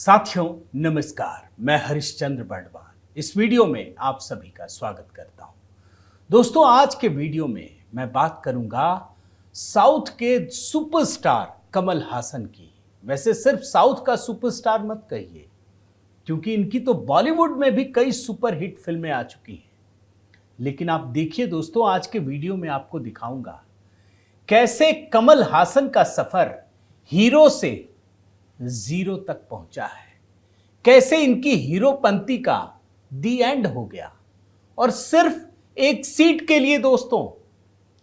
साथियों नमस्कार, मैं हरिश्चंद्र बर्णवाल इस वीडियो में आप सभी का स्वागत करता हूं। दोस्तों, आज के वीडियो में मैं बात करूंगा साउथ के सुपरस्टार कमल हासन की। वैसे सिर्फ साउथ का सुपरस्टार मत कहिए, क्योंकि इनकी तो बॉलीवुड में भी कई सुपरहिट फिल्में आ चुकी हैं। लेकिन आप देखिए दोस्तों, आज के वीडियो में आपको दिखाऊंगा कैसे कमल हासन का सफर हीरो से जीरो तक पहुंचा है, कैसे इनकी हीरोपंती का दी एंड हो गया और सिर्फ एक सीट के लिए दोस्तों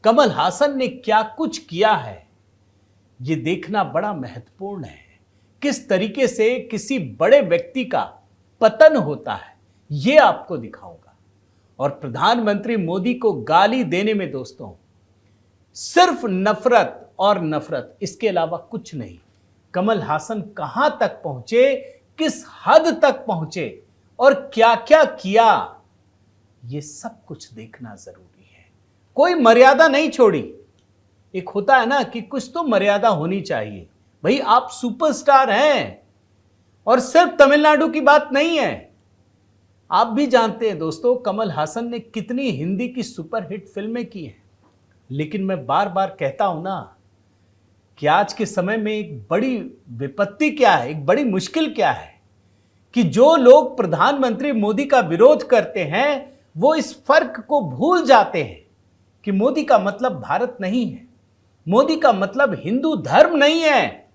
कमल हासन ने क्या कुछ किया है, यह देखना बड़ा महत्वपूर्ण है। किस तरीके से किसी बड़े व्यक्ति का पतन होता है, यह आपको दिखाऊंगा। और प्रधानमंत्री मोदी को गाली देने में दोस्तों सिर्फ नफरत और नफरत, इसके अलावा कुछ नहीं। कमल हासन कहां तक पहुंचे, किस हद तक पहुंचे और क्या क्या किया, यह सब कुछ देखना जरूरी है। कोई मर्यादा नहीं छोड़ी। एक होता है ना कि कुछ तो मर्यादा होनी चाहिए। भाई, आप सुपरस्टार हैं और सिर्फ तमिलनाडु की बात नहीं है। आप भी जानते हैं दोस्तों, कमल हासन ने कितनी हिंदी की सुपरहिट फिल्में की हैं। लेकिन मैं बार बार कहता हूं ना कि आज के समय में एक बड़ी विपत्ति क्या है, एक बड़ी मुश्किल क्या है कि जो लोग प्रधानमंत्री मोदी का विरोध करते हैं वो इस फर्क को भूल जाते हैं कि मोदी का मतलब भारत नहीं है, मोदी का मतलब हिंदू धर्म नहीं है,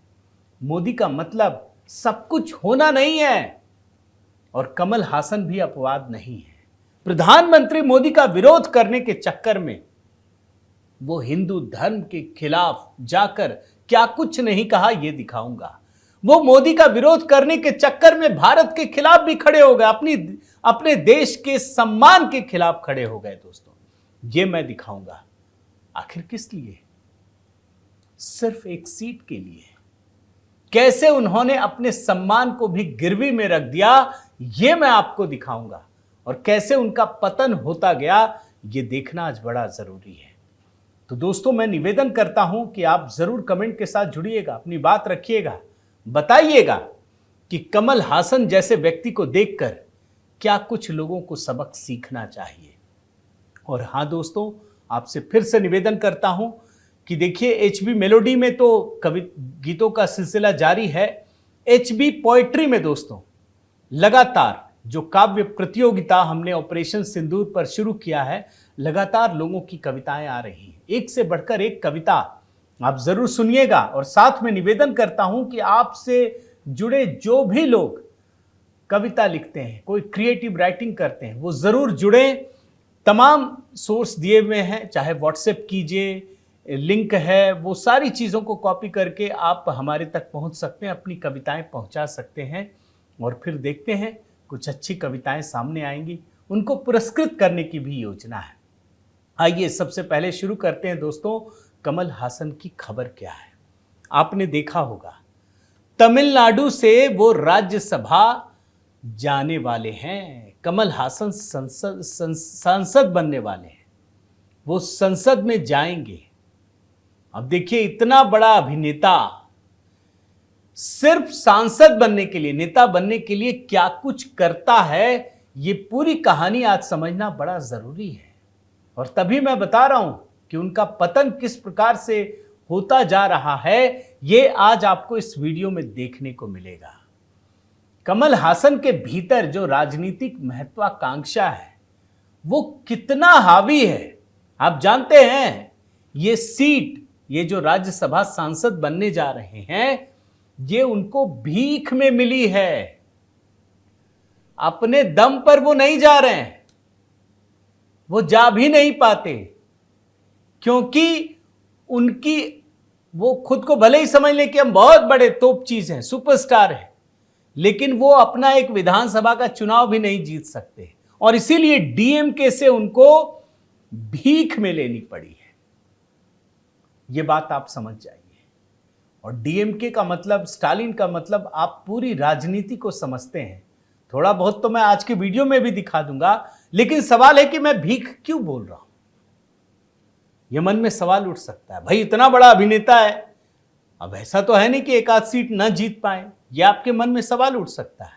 मोदी का मतलब सब कुछ होना नहीं है। और कमल हासन भी अपवाद नहीं है। प्रधानमंत्री मोदी का विरोध करने के चक्कर में वो हिंदू धर्म के खिलाफ जाकर क्या कुछ नहीं कहा, यह दिखाऊंगा। वो मोदी का विरोध करने के चक्कर में भारत के खिलाफ भी खड़े हो गए, अपने देश के सम्मान के खिलाफ खड़े हो गए दोस्तों। यह मैं दिखाऊंगा। आखिर किस लिए? सिर्फ एक सीट के लिए। कैसे उन्होंने अपने सम्मान को भी गिरवी में रख दिया, यह मैं आपको दिखाऊंगा। और कैसे उनका पतन होता गया, यह देखना आज बड़ा जरूरी है। तो दोस्तों, मैं निवेदन करता हूं कि आप जरूर कमेंट के साथ जुड़िएगा, अपनी बात रखिएगा, बताइएगा कि कमल हासन जैसे व्यक्ति को देखकर क्या कुछ लोगों को सबक सीखना चाहिए। और हां दोस्तों, आपसे फिर से निवेदन करता हूं कि देखिए, एचबी मेलोडी में तो गीतों का सिलसिला जारी है। एचबी पोएट्री में दोस्तों लगातार जो काव्य प्रतियोगिता हमने ऑपरेशन सिंदूर पर शुरू किया है, लगातार लोगों की कविताएं आ रही हैं, एक से बढ़कर एक कविता। आप जरूर सुनिएगा। और साथ में निवेदन करता हूं कि आपसे जुड़े जो भी लोग कविता लिखते हैं, कोई क्रिएटिव राइटिंग करते हैं, वो जरूर जुड़े। तमाम सोर्स दिए हुए हैं, चाहे व्हाट्सएप कीजिए, लिंक है, वो सारी चीज़ों को कॉपी करके आप हमारे तक पहुंच सकते हैं, अपनी कविताएं पहुंचा सकते हैं। और फिर देखते हैं, कुछ अच्छी कविताएं सामने आएंगी, उनको पुरस्कृत करने की भी योजना है। आइए सबसे पहले शुरू करते हैं दोस्तों, कमल हासन की खबर क्या है। आपने देखा होगा, तमिलनाडु से वो राज्यसभा जाने वाले हैं। कमल हासन सांसद बनने वाले हैं, वो संसद में जाएंगे। अब देखिए, इतना बड़ा अभिनेता सिर्फ सांसद बनने के लिए, नेता बनने के लिए क्या कुछ करता है, ये पूरी कहानी आज समझना बड़ा जरूरी है। और तभी मैं बता रहा हूं कि उनका पतन किस प्रकार से होता जा रहा है, ये आज आपको इस वीडियो में देखने को मिलेगा। कमल हासन के भीतर जो राजनीतिक महत्वाकांक्षा है वो कितना हावी है, आप जानते हैं। ये सीट, ये जो राज्यसभा सांसद बनने जा रहे हैं, ये उनको भीख में मिली है। अपने दम पर वो नहीं जा रहे हैं, वो जा भी नहीं पाते, क्योंकि वो खुद को भले ही समझ लें कि हम बहुत बड़े तोप चीज हैं, सुपरस्टार हैं, लेकिन वो अपना एक विधानसभा का चुनाव भी नहीं जीत सकते। और इसीलिए डीएमके से उनको भीख में लेनी पड़ी है। ये बात आप समझ जाइए। और डीएमके का मतलब, स्टालिन का मतलब, आप पूरी राजनीति को समझते हैं। थोड़ा बहुत तो मैं आज के वीडियो में भी दिखा दूंगा, लेकिन सवाल है कि मैं भीख क्यों बोल रहा हूं। यह मन में सवाल उठ सकता है, भाई इतना बड़ा अभिनेता है, अब ऐसा तो है नहीं कि एक आध सीट न जीत पाए। यह आपके मन में सवाल उठ सकता है।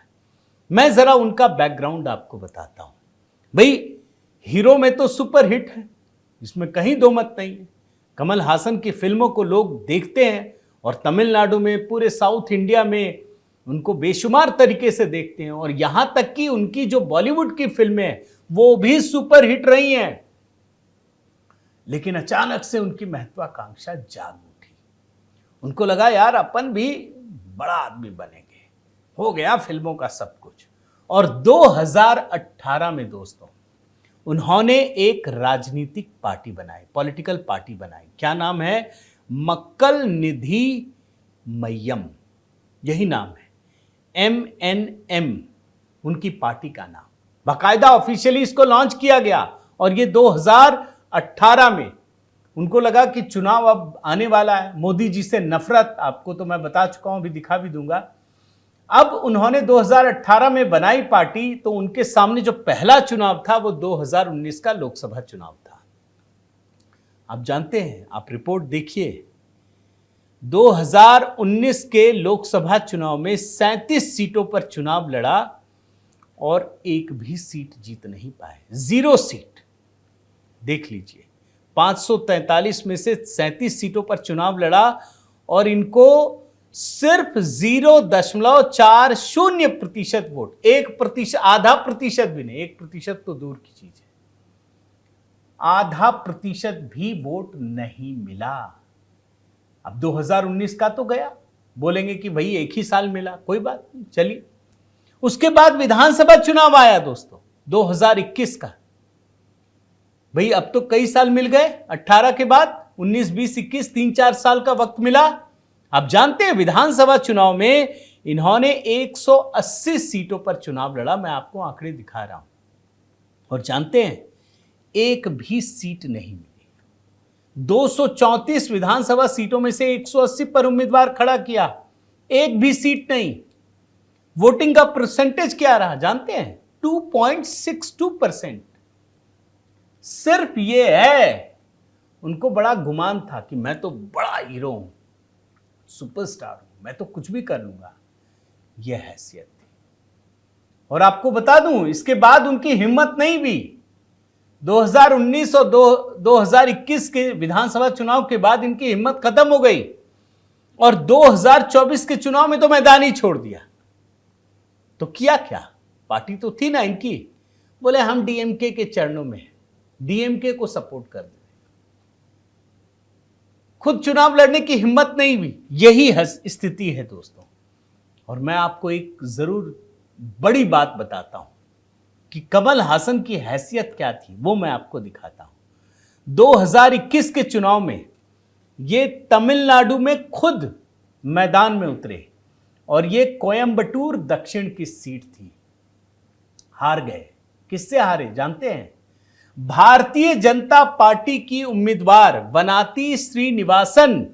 मैं जरा उनका बैकग्राउंड आपको बताता हूं। भाई, हीरो में तो सुपर हिट है, इसमें कहीं दो मत नहीं है। कमल हासन की फिल्मों को लोग देखते हैं और तमिलनाडु में, पूरे साउथ इंडिया में उनको बेशुमार तरीके से देखते हैं, और यहां तक कि उनकी जो बॉलीवुड की फिल्में हैं वो भी सुपर हिट रही हैं। लेकिन अचानक से उनकी महत्वाकांक्षा जाग उठी। उनको लगा यार अपन भी बड़ा आदमी बनेंगे, हो गया फिल्मों का सब कुछ। और 2018 में दोस्तों उन्होंने एक राजनीतिक पार्टी बनाई, पॉलिटिकल पार्टी बनाई। क्या नाम है? मक्कल निधि मय्यम, यही नाम है, MNM उनकी पार्टी का नाम। बाकायदा ऑफिशियली इसको लॉन्च किया गया, और ये 2018 में उनको लगा कि चुनाव अब आने वाला है, मोदी जी से नफरत, आपको तो मैं बता चुका हूं, अभी दिखा भी दूंगा। अब उन्होंने 2018 में बनाई पार्टी, तो उनके सामने जो पहला चुनाव था वो 2019 का लोकसभा चुनाव था। आप जानते हैं, आप रिपोर्ट देखिए, 2019 के लोकसभा चुनाव में 37 सीटों पर चुनाव लड़ा और एक भी सीट जीत नहीं पाए, 0 सीट। देख लीजिए, 543 में से 37 सीटों पर चुनाव लड़ा और इनको सिर्फ 0.40% वोट, 1%, आधा प्रतिशत भी नहीं, 1% तो दूर की चीज है, आधा प्रतिशत भी वोट नहीं मिला। अब 2019 का तो गया, बोलेंगे कि भाई एक ही साल मिला, कोई बात नहीं, चलिए। उसके बाद विधानसभा चुनाव आया दोस्तों 2021 का। भाई अब तो कई साल मिल गए, 18 के बाद 19, 20, 21, 3-4 साल का वक्त मिला। आप जानते हैं विधानसभा चुनाव में इन्होंने 180 सीटों पर चुनाव लड़ा, मैं आपको आंकड़े दिखा रहा हूं, और जानते हैं एक भी सीट नहीं मिली। 234 विधानसभा सीटों में से 180 पर उम्मीदवार खड़ा किया, एक भी सीट नहीं। वोटिंग का परसेंटेज क्या रहा जानते हैं? 2.62%। सिर्फ ये है, उनको बड़ा गुमान था कि मैं तो बड़ा हीरो हूं, सुपरस्टार हूं, मैं तो कुछ भी कर लूंगा, यह हैसियत थी। और आपको बता दूं, इसके बाद उनकी हिम्मत नहीं भी। 2019 और 2021 के विधानसभा चुनाव के बाद इनकी हिम्मत खत्म हो गई, और 2024 के चुनाव में तो मैदान ही छोड़ दिया। तो किया क्या? पार्टी तो थी ना इनकी, बोले हम डीएमके के चरणों में, डीएमके को सपोर्ट कर दे। खुद चुनाव लड़ने की हिम्मत नहीं हुई। यही स्थिति है दोस्तों। और मैं आपको एक जरूर बड़ी बात बताता हूं कि कमल हासन की हैसियत क्या थी, वो मैं आपको दिखाता हूं। 2021 के चुनाव में ये तमिलनाडु में खुद मैदान में उतरे, और ये कोयंबटूर दक्षिण की सीट थी। हार गए। किससे हारे जानते हैं? भारतीय जनता पार्टी की उम्मीदवार वनाती श्रीनिवासन।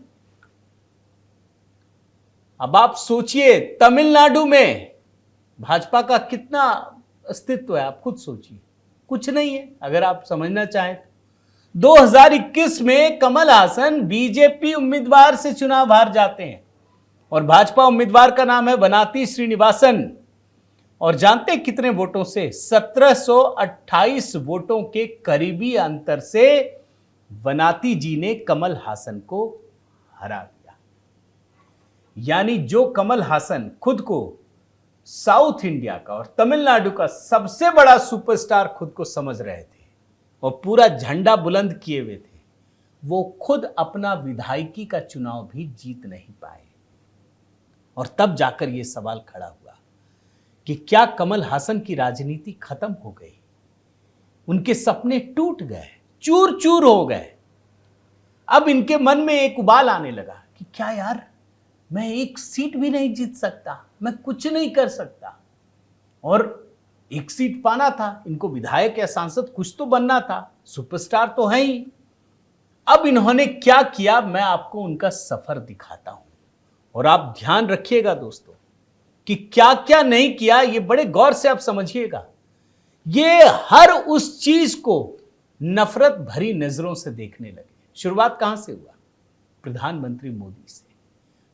अब आप सोचिए, तमिलनाडु में भाजपा का कितना अस्तित्व है, आप खुद सोचिए। कुछ नहीं है, अगर आप समझना चाहें तो। 2021 में कमल हासन बीजेपी उम्मीदवार से चुनाव हार जाते हैं, और भाजपा उम्मीदवार का नाम है वनाती श्रीनिवासन। और जानते हैं कितने वोटों से? 1728 वोटों के करीबी अंतर से वनाती जी ने कमल हासन को हरा दिया। यानी जो कमल हासन खुद को साउथ इंडिया का और तमिलनाडु का सबसे बड़ा सुपरस्टार खुद को समझ रहे थे और पूरा झंडा बुलंद किए हुए थे, वो खुद अपना विधायकी का चुनाव भी जीत नहीं पाए। और तब जाकर यह सवाल खड़ा हुआ कि क्या कमल हासन की राजनीति खत्म हो गई? उनके सपने टूट गए, चूर चूर हो गए। अब इनके मन में एक उबाल आने लगा कि क्या यार, मैं एक सीट भी नहीं जीत सकता, मैं कुछ नहीं कर सकता। और एक सीट पाना था, इनको विधायक या सांसद कुछ तो बनना था, सुपरस्टार तो है ही। अब इन्होंने क्या किया, मैं आपको उनका सफर दिखाता हूं, और आप ध्यान रखिएगा दोस्तों कि क्या क्या नहीं किया, ये बड़े गौर से आप समझिएगा। ये हर उस चीज को नफरत भरी नजरों से देखने लगे। शुरुआत कहां से हुआ? प्रधानमंत्री मोदी से।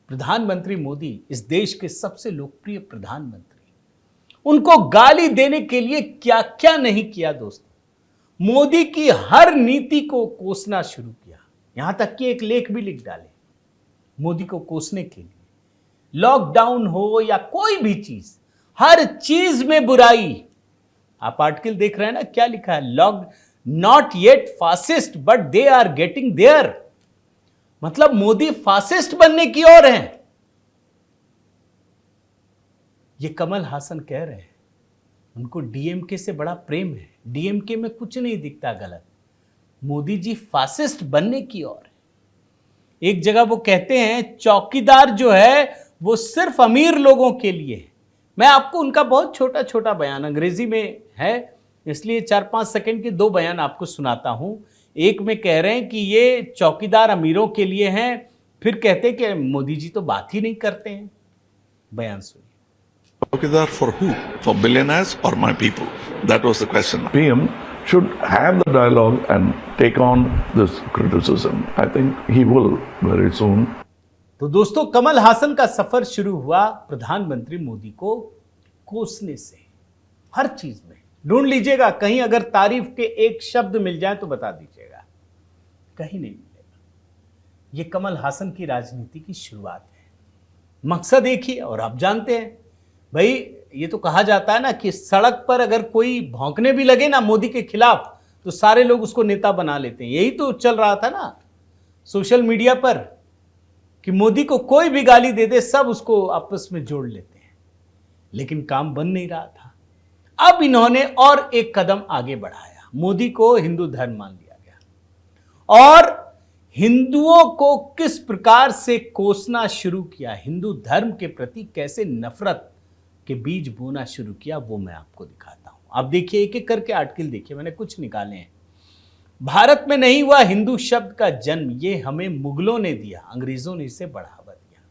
प्रधानमंत्री मोदी इस देश के सबसे लोकप्रिय प्रधानमंत्री, उनको गाली देने के लिए क्या क्या नहीं किया दोस्तों। मोदी की हर नीति को कोसना शुरू किया, यहां तक कि एक लेख भी लिख डाले मोदी को कोसने के लिए। लॉकडाउन हो या कोई भी चीज, हर चीज में बुराई। आप आर्टिकल देख रहे हैं ना, क्या लिखा है, lock not yet fascist but they are getting there. मतलब मोदी फासिस्ट बनने की ओर हैं। ये कमल हासन कह रहे हैं, उनको डीएमके से बड़ा प्रेम है, डीएमके में कुछ नहीं दिखता गलत, मोदी जी फासिस्ट बनने की ओर है। एक जगह वो कहते हैं चौकीदार जो है वो सिर्फ अमीर लोगों के लिए है। मैं आपको उनका बहुत छोटा छोटा बयान, अंग्रेजी में है इसलिए 4-5 सेकंड के 2 बयान आपको सुनाता हूं। एक में कह रहे हैं कि ये चौकीदार अमीरों के लिए हैं, फिर कहते हैं कि मोदी जी तो बात ही नहीं करते हैं। बयान सुनिए। Chowkidar for who? For billionaires or my people? That was the question. PM should have the dialogue and take on this criticism. I think he will very soon. तो दोस्तों, कमल हासन का सफर शुरू हुआ प्रधानमंत्री मोदी को कोसने से। हर चीज में ढूंढ लीजिएगा, कहीं अगर तारीफ के एक शब्द मिल जाए तो बता दीजिएगा, कहीं नहीं मिलेगा। ये कमल हासन की राजनीति की शुरुआत है। मकसद एक ही है, और आप जानते हैं भाई, ये तो कहा जाता है ना कि सड़क पर अगर कोई भौंकने भी लगे ना मोदी के खिलाफ तो सारे लोग उसको नेता बना लेते हैं। यही तो चल रहा था ना सोशल मीडिया पर, कि मोदी को कोई भी गाली दे दे सब उसको आपस में जोड़ लेते हैं। लेकिन काम बन नहीं रहा था। अब इन्होंने और एक कदम आगे बढ़ाया, मोदी को हिंदू धर्म मान लिया गया और हिंदुओं को किस प्रकार से कोसना शुरू किया, हिंदू धर्म के प्रति कैसे नफरत के बीज बोना शुरू किया, वो मैं आपको दिखाता हूं। आप देखिए, एक एक करके आर्टिकल देखिए, मैंने कुछ निकाले हैं। भारत में नहीं हुआ हिंदू शब्द का जन्म, ये हमें मुगलों ने दिया, अंग्रेजों ने इसे बढ़ावा दिया।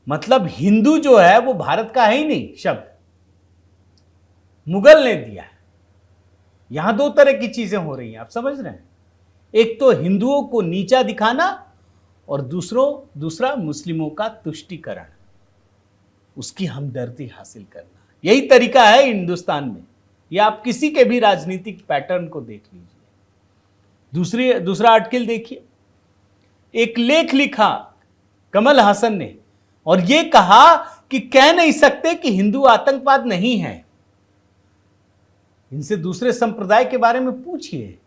मतलब हिंदू जो है वो भारत का है ही नहीं शब्द, मुगल ने दिया है। यहां 2 तरह की चीजें हो रही हैं, आप समझ रहे हैं। एक तो हिंदुओं को नीचा दिखाना और दूसरा मुस्लिमों का तुष्टीकरण, उसकी हमदर्दी हासिल करना। यही तरीका है हिंदुस्तान में। ये आप किसी के भी राजनीतिक पैटर्न को देख लीजिए। दूसरा आर्टिकल देखिए, एक लेख लिखा कमल हासन ने और ये कहा कि कह नहीं सकते कि हिंदू आतंकवाद नहीं है। इनसे दूसरे संप्रदाय के बारे में पूछिए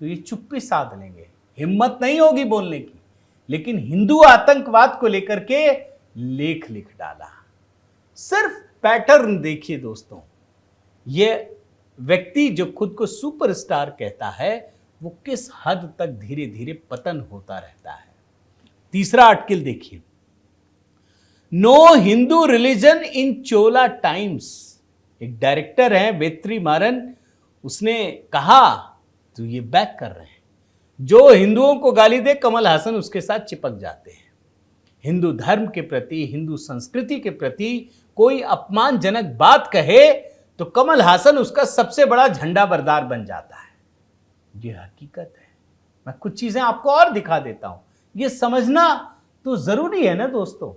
तो ये चुप्पी साध लेंगे, हिम्मत नहीं होगी बोलने की। लेकिन हिंदू आतंकवाद को लेकर के लेख लिख डाला। सिर्फ पैटर्न देखिए दोस्तों, ये व्यक्ति जो खुद को सुपरस्टार कहता है वो किस हद तक धीरे धीरे पतन होता रहता है। तीसरा आर्टिकल देखिए, no Hindu religion in Chola times. एक डायरेक्टर है वेत्री मारन, उसने कहा, तो ये बैक कर रहे हैं, जो हिंदुओं को गाली दे कमल हासन उसके साथ चिपक जाते हैं। हिंदू धर्म के प्रति, हिंदू संस्कृति के प्रति कोई अपमानजनक बात कहे तो कमल हासन उसका सबसे बड़ा झंडा बरदार बन जाता है। ये हकीकत है। मैं कुछ चीजें आपको और दिखा देता हूं। ये समझना तो जरूरी है ना दोस्तों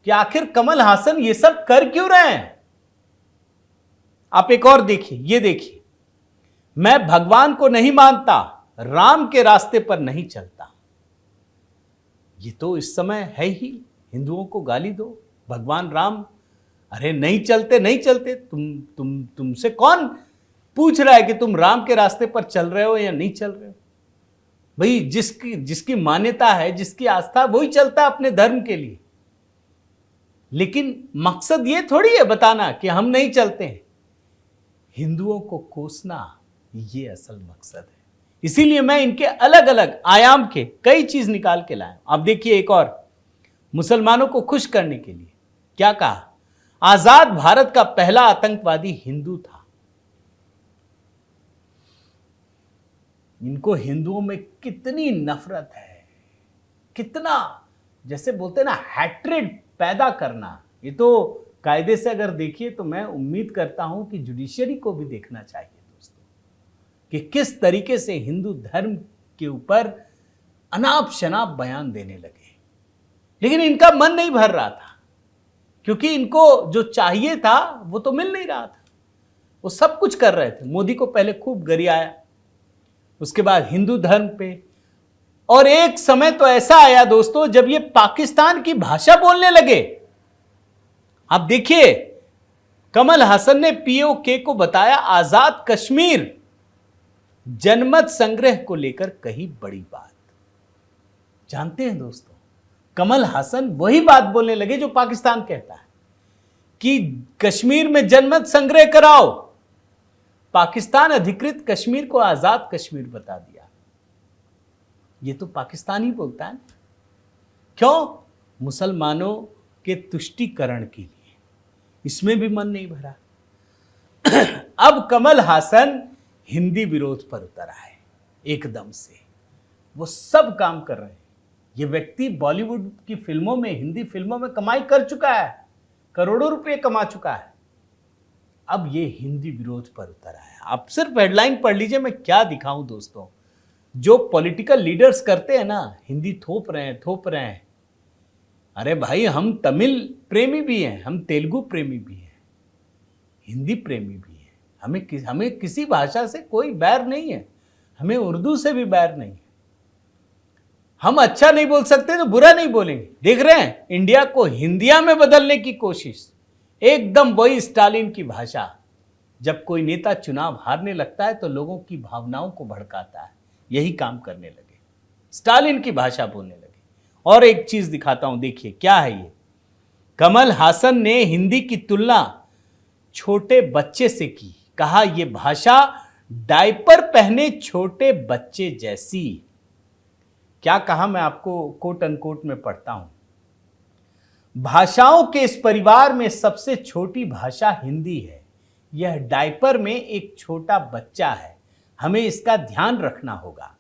कि आखिर कमल हासन ये सब कर क्यों रहे हैं। आप एक और देखिए, ये देखिए, मैं भगवान को नहीं मानता, राम के रास्ते पर नहीं चलता। ये तो इस समय है ही, हिंदुओं को गाली दो, भगवान राम, अरे नहीं चलते, तुमसे कौन पूछ रहा है कि तुम राम के रास्ते पर चल रहे हो या नहीं चल रहे हो। भाई जिसकी मान्यता है, जिसकी आस्था, वही चलता है अपने धर्म के लिए। लेकिन मकसद ये थोड़ी है बताना कि हम नहीं चलते हैं। हिंदुओं को कोसना, ये असल मकसद है। इसीलिए मैं इनके अलग अलग आयाम के कई चीज निकाल के लाया। आप देखिए, एक और, मुसलमानों को खुश करने के लिए क्या कहा, आजाद भारत का पहला आतंकवादी हिंदू था। इनको हिंदुओं में कितनी नफरत है, कितना, जैसे बोलते हैं ना, हैट्रेड पैदा करना। ये तो कायदे से अगर देखिए तो मैं उम्मीद करता हूं कि जुडिशरी को भी देखना चाहिए दोस्तों, कि किस तरीके से हिंदू धर्म के ऊपर अनाप शनाप बयान देने लगे। लेकिन इनका मन नहीं भर रहा था, क्योंकि इनको जो चाहिए था वो तो मिल नहीं रहा था। वो सब कुछ कर रहे थे। मोदी को पहले खूब गरियाया, उसके बाद हिंदू धर्म पे, और एक समय तो ऐसा आया दोस्तों जब ये पाकिस्तान की भाषा बोलने लगे। आप देखिए, कमल हासन ने पीओके को बताया आजाद कश्मीर, जनमत संग्रह को लेकर कही बड़ी बात। जानते हैं दोस्तों, कमल हासन वही बात बोलने लगे जो पाकिस्तान कहता है कि कश्मीर में जनमत संग्रह कराओ। पाकिस्तान अधिकृत कश्मीर को आजाद कश्मीर बता दिया। ये तो पाकिस्तान ही बोलता है। क्यों? मुसलमानों के तुष्टीकरण के लिए। इसमें भी मन नहीं भरा। अब कमल हासन हिंदी विरोध पर उतर आए एकदम से। वो सब काम कर रहे हैं। ये व्यक्ति बॉलीवुड की फिल्मों में, हिंदी फिल्मों में कमाई कर चुका है, करोड़ों रुपए कमा चुका है। अब ये हिंदी विरोध पर उतर आया। आप सिर्फ हेडलाइन पढ़ लीजिए, मैं क्या दिखाऊं दोस्तों। जो पॉलिटिकल लीडर्स करते हैं ना, हिंदी थोप रहे हैं। अरे भाई, हम तमिल प्रेमी भी हैं, हम तेलुगु प्रेमी भी हैं, हिंदी प्रेमी भी हैं। हमें किसी भाषा से कोई बैर नहीं है, हमें उर्दू से भी बैर नहीं है। हम अच्छा नहीं बोल सकते तो बुरा नहीं बोलेंगे। देख रहे हैं इंडिया को हिंदिया में बदलने की कोशिश, एकदम वही स्टालिन की भाषा। जब कोई नेता चुनाव हारने लगता है तो लोगों की भावनाओं को भड़काता है, यही काम करने लगे, स्टालिन की भाषा बोलने लगे। और एक चीज दिखाता हूं, देखिए क्या है ये। कमल हासन ने हिंदी की तुलना छोटे बच्चे से की, कहा यह भाषा डायपर पहने छोटे बच्चे जैसी। क्या कहा, मैं आपको कोट अनकोट में पढ़ता हूं। भाषाओं के इस परिवार में सबसे छोटी भाषा हिंदी है। यह डायपर में एक छोटा बच्चा है, हमें इसका ध्यान रखना होगा।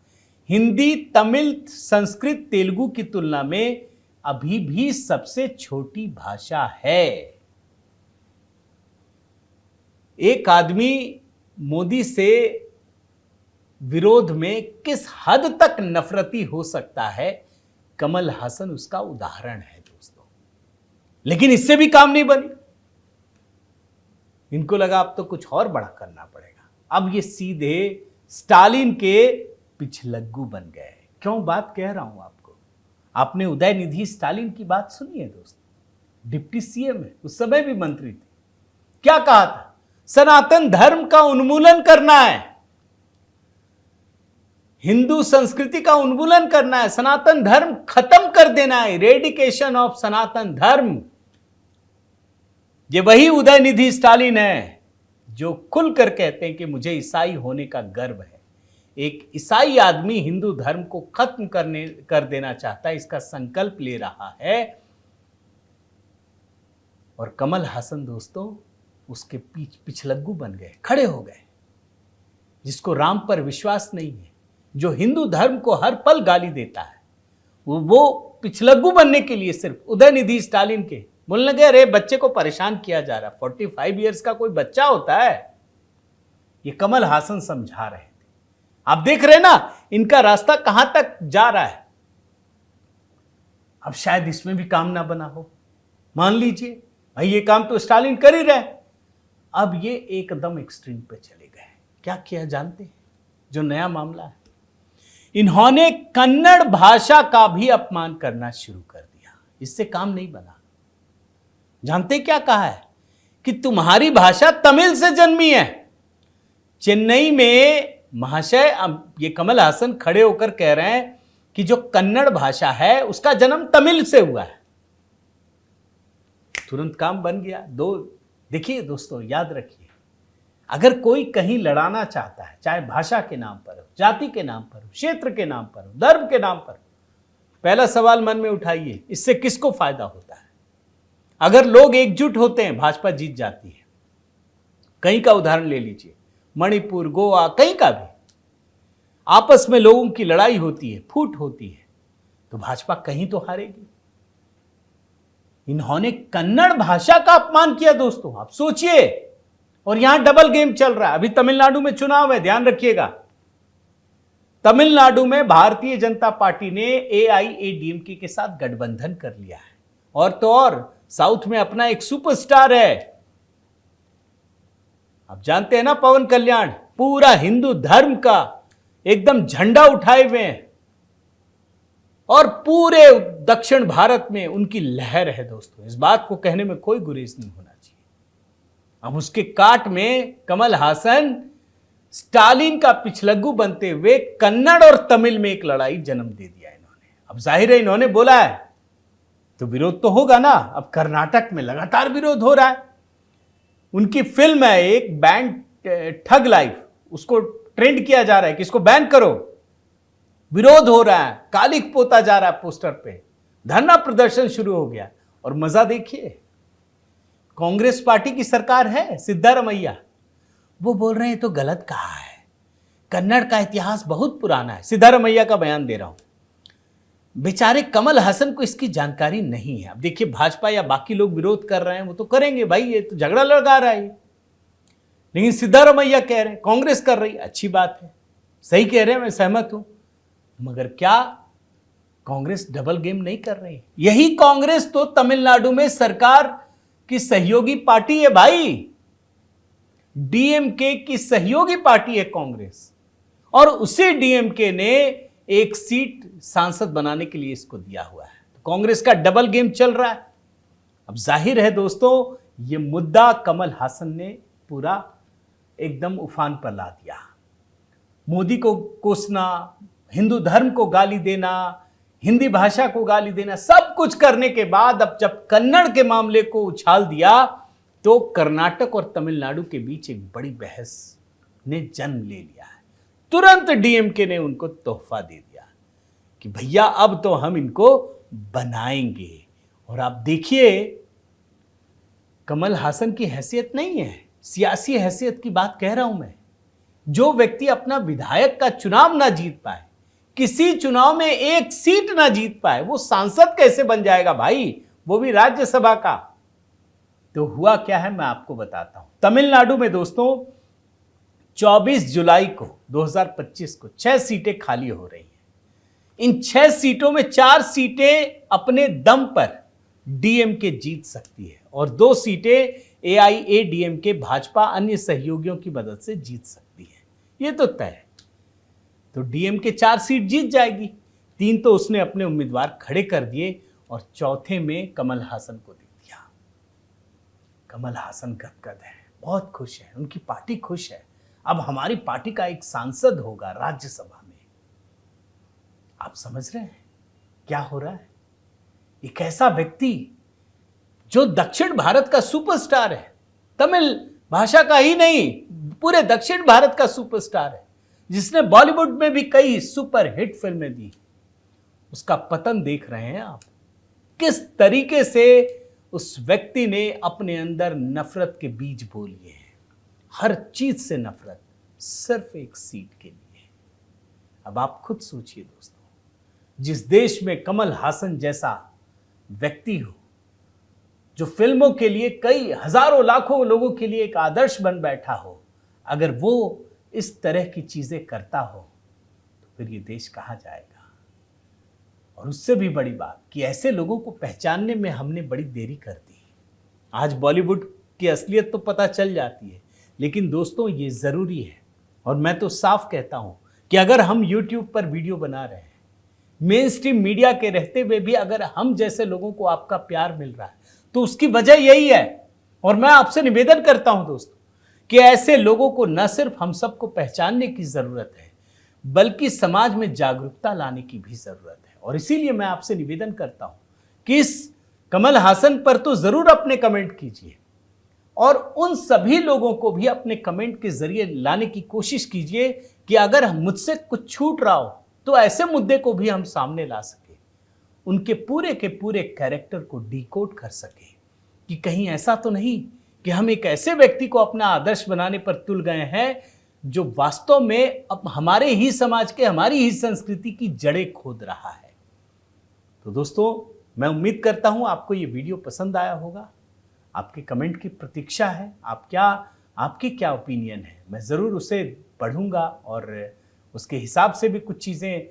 हिंदी, तमिल, संस्कृत, तेलुगु की तुलना में अभी भी सबसे छोटी भाषा है। एक आदमी मोदी से विरोध में किस हद तक नफरती हो सकता है, कमल हासन उसका उदाहरण है दोस्तों। लेकिन इससे भी काम नहीं बनी। इनको लगा अब तो कुछ और बड़ा करना पड़ेगा। अब ये सीधे स्टालिन के पिछलग्गू बन गए। क्यों बात कह रहा हूं आपको? आपने उदयनिधि स्टालिन की बात सुनी है दोस्तों? डिप्टी सीएम है, उस समय भी मंत्री थे। क्या कहा था? सनातन धर्म का उन्मूलन करना है, हिंदू संस्कृति का उन्मूलन करना है, सनातन धर्म खत्म कर देना है, रेडिकेशन ऑफ सनातन धर्म। ये वही उदयनिधि स्टालिन है जो खुलकर कहते हैं कि मुझे ईसाई होने का गर्व है। एक ईसाई आदमी हिंदू धर्म को खत्म कर देना चाहता है, इसका संकल्प ले रहा है। और कमल हासन दोस्तों उसके पिछलग्गू बन गए, खड़े हो गए। जिसको राम पर विश्वास नहीं है, जो हिंदू धर्म को हर पल गाली देता है, वो पिछलग्गू बनने के लिए सिर्फ उदयनिधि स्टालिन के बोलने लगे, अरे बच्चे को परेशान किया जा रहा। 45 इयर्स का कोई बच्चा होता है? ये कमल हासन समझा रहे थे। आप देख रहे हैं ना इनका रास्ता कहां तक जा रहा है। अब शायद इसमें भी काम ना बना हो। मान लीजिए भाई ये काम तो स्टालिन कर ही रहे, अब ये एकदम एक्सट्रीम पे चले गए। क्या किया जानते हैं? जो नया मामला है, इन्होंने कन्नड़ भाषा का भी अपमान करना शुरू कर दिया। इससे काम नहीं बना। जानते क्या कहा है? कि तुम्हारी भाषा तमिल से जन्मी है। चेन्नई में महाशय, अब ये कमल हासन खड़े होकर कह रहे हैं कि जो कन्नड़ भाषा है उसका जन्म तमिल से हुआ है। तुरंत काम बन गया। देखिए दोस्तों, याद रखिए, अगर कोई कहीं लड़ाना चाहता है, चाहे भाषा के नाम पर हो, जाति के नाम पर हो, क्षेत्र के नाम पर हो, धर्म के नाम पर हो, पहला सवाल मन में उठाइए, इससे किसको फायदा होता है? अगर लोग एकजुट होते हैं, भाजपा जीत जाती है। कहीं का उदाहरण ले लीजिए, मणिपुर, गोवा, कहीं का भी आपस में लोगों की लड़ाई होती है, फूट होती है, तो भाजपा कहीं तो हारेगी। इन्होंने कन्नड़ भाषा का अपमान किया दोस्तों, आप सोचिए। और यहां डबल गेम चल रहा है। अभी तमिलनाडु में चुनाव है, ध्यान रखिएगा। तमिलनाडु में भारतीय जनता पार्टी ने एआईएडीएमके के साथ गठबंधन कर लिया है। और तो और साउथ में अपना एक सुपरस्टार है, आप जानते हैं ना, पवन कल्याण, पूरा हिंदू धर्म का एकदम झंडा उठाए हुए हैं और पूरे दक्षिण भारत में उनकी लहर है दोस्तों। इस बात को कहने में कोई गुरेज नहीं होना चाहिए। अब उसके काट में कमल हासन स्टालिन का पिछलग्गू बनते हुए कन्नड़ और तमिल में एक लड़ाई जन्म दे दिया इन्होंने। अब जाहिर है इन्होंने बोला है तो विरोध तो होगा ना। अब कर्नाटक में लगातार विरोध हो रहा है। उनकी फिल्म है एक बैंड ठग लाइफ, उसको ट्रेंड किया जा रहा है कि इसको बैन करो। विरोध हो रहा है, कालिक पोता जा रहा है पोस्टर पे, धरना प्रदर्शन शुरू हो गया। और मजा देखिए, कांग्रेस पार्टी की सरकार है, सिद्धारमैया, वो बोल रहे हैं तो गलत कहा है, कन्नड़ का इतिहास बहुत पुराना है। सिद्धारमैया का बयान दे रहा हूं। बेचारे कमल हासन को इसकी जानकारी नहीं है। अब देखिए, भाजपा या बाकी लोग विरोध कर रहे हैं, वो तो करेंगे भाई, ये तो झगड़ा लगा रहा है। लेकिन सिद्धारमैया कह रहे हैं, कांग्रेस कर रही है, अच्छी बात है, सही कह रहे हैं, मैं सहमत हूं। मगर क्या कांग्रेस डबल गेम नहीं कर रही? यही कांग्रेस तो तमिलनाडु में सरकार की सहयोगी पार्टी है भाई। डीएमके की सहयोगी पार्टी है कांग्रेस, और उसी डीएमके ने एक सीट सांसद बनाने के लिए इसको दिया हुआ है। तो कांग्रेस का डबल गेम चल रहा है। अब जाहिर है दोस्तों, ये मुद्दा कमल हासन ने पूरा एकदम उफान पर ला दिया। मोदी को कोसना, हिंदू धर्म को गाली देना, हिंदी भाषा को गाली देना, सब कुछ करने के बाद अब जब कन्नड़ के मामले को उछाल दिया तो कर्नाटक और तमिलनाडु के बीच एक बड़ी बहस ने जन्म ले लिया है। तुरंत डीएमके ने उनको तोहफा दे दिया कि भैया अब तो हम इनको बनाएंगे। और आप देखिए, कमल हासन की हैसियत नहीं है, सियासी हैसियत की बात कह रहा हूं मैं। जो व्यक्ति अपना विधायक का चुनाव ना जीत पाए, किसी चुनाव में एक सीट ना जीत पाए, वो सांसद कैसे बन जाएगा भाई, वो भी राज्यसभा का? तो हुआ क्या है मैं आपको बताता हूं। तमिलनाडु में दोस्तों 24 जुलाई को 2025 को 6 सीटें खाली हो रही हैं। इन 6 सीटों में 4 सीटें अपने दम पर डीएमके जीत सकती है और 2 सीटें एआईएडीएमके भाजपा अन्य सहयोगियों की मदद से जीत सकती है। ये तो तय है। तो डीएमके 4 सीट जीत जाएगी, 3 तो उसने अपने उम्मीदवार खड़े कर दिए और चौथे में कमल हासन को दे दिया। कमल हासन गदगद है, बहुत खुश है, उनकी पार्टी खुश है। अब हमारी पार्टी का एक सांसद होगा राज्यसभा में। आप समझ रहे हैं क्या हो रहा है? एक ऐसा व्यक्ति जो दक्षिण भारत का सुपरस्टार है, तमिल भाषा का ही नहीं, पूरे दक्षिण भारत का सुपरस्टार है, जिसने बॉलीवुड में भी कई सुपर हिट फिल्में दी, उसका पतन देख रहे हैं आप। किस तरीके से उस व्यक्ति ने अपने अंदर नफरत के बीज बो लिए हैं, हर चीज से नफरत, सिर्फ एक सीट के लिए। अब आप खुद सोचिए दोस्तों, जिस देश में कमल हासन जैसा व्यक्ति हो, जो फिल्मों के लिए कई हजारों लाखों लोगों के लिए एक आदर्श बन बैठा हो, अगर वो इस तरह की चीजें करता हो तो फिर ये देश कहां जाएगा? और उससे भी बड़ी बात कि ऐसे लोगों को पहचानने में हमने बड़ी देरी कर दी। आज बॉलीवुड की असलियत तो पता चल जाती है, लेकिन दोस्तों ये जरूरी है। और मैं तो साफ कहता हूं कि अगर हम YouTube पर वीडियो बना रहे हैं, मेन स्ट्रीम मीडिया के रहते हुए भी अगर हम जैसे लोगों को आपका प्यार मिल रहा है, तो उसकी वजह यही है। और मैं आपसे निवेदन करता हूं दोस्तों कि ऐसे लोगों को न सिर्फ हम सबको पहचानने की जरूरत है, बल्कि समाज में जागरूकता लाने की भी जरूरत है। और इसीलिए मैं आपसे निवेदन करता हूं कि इस कमल हासन पर तो जरूर अपने कमेंट कीजिए, और उन सभी लोगों को भी अपने कमेंट के जरिए लाने की कोशिश कीजिए कि अगर मुझसे कुछ छूट रहा हो तो ऐसे मुद्दे को भी हम सामने ला सके, उनके पूरे के पूरे कैरेक्टर को डिकोड कर सके, कि कहीं ऐसा तो नहीं कि हम एक ऐसे व्यक्ति को अपना आदर्श बनाने पर तुल गए हैं जो वास्तव में अब हमारे ही समाज के, हमारी ही संस्कृति की जड़ें खोद रहा है। तो दोस्तों, मैं उम्मीद करता हूं आपको ये वीडियो पसंद आया होगा। आपके कमेंट की प्रतीक्षा है। आपकी क्या ओपिनियन है, मैं ज़रूर उसे पढ़ूंगा और उसके हिसाब से भी कुछ चीज़ें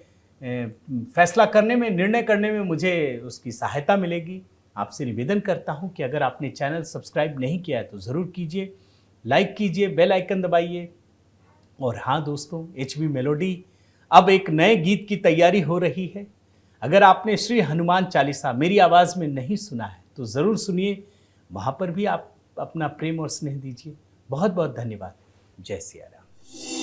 फैसला करने में, निर्णय करने में मुझे उसकी सहायता मिलेगी। आपसे निवेदन करता हूं कि अगर आपने चैनल सब्सक्राइब नहीं किया है तो ज़रूर कीजिए, लाइक कीजिए, बेल आइकन दबाइए। और हाँ दोस्तों, HB मेलोडी अब एक नए गीत की तैयारी हो रही है। अगर आपने श्री हनुमान चालीसा मेरी आवाज़ में नहीं सुना है तो ज़रूर सुनिए, वहाँ पर भी आप अपना प्रेम और स्नेह दीजिए। बहुत बहुत धन्यवाद। जय सिया राम।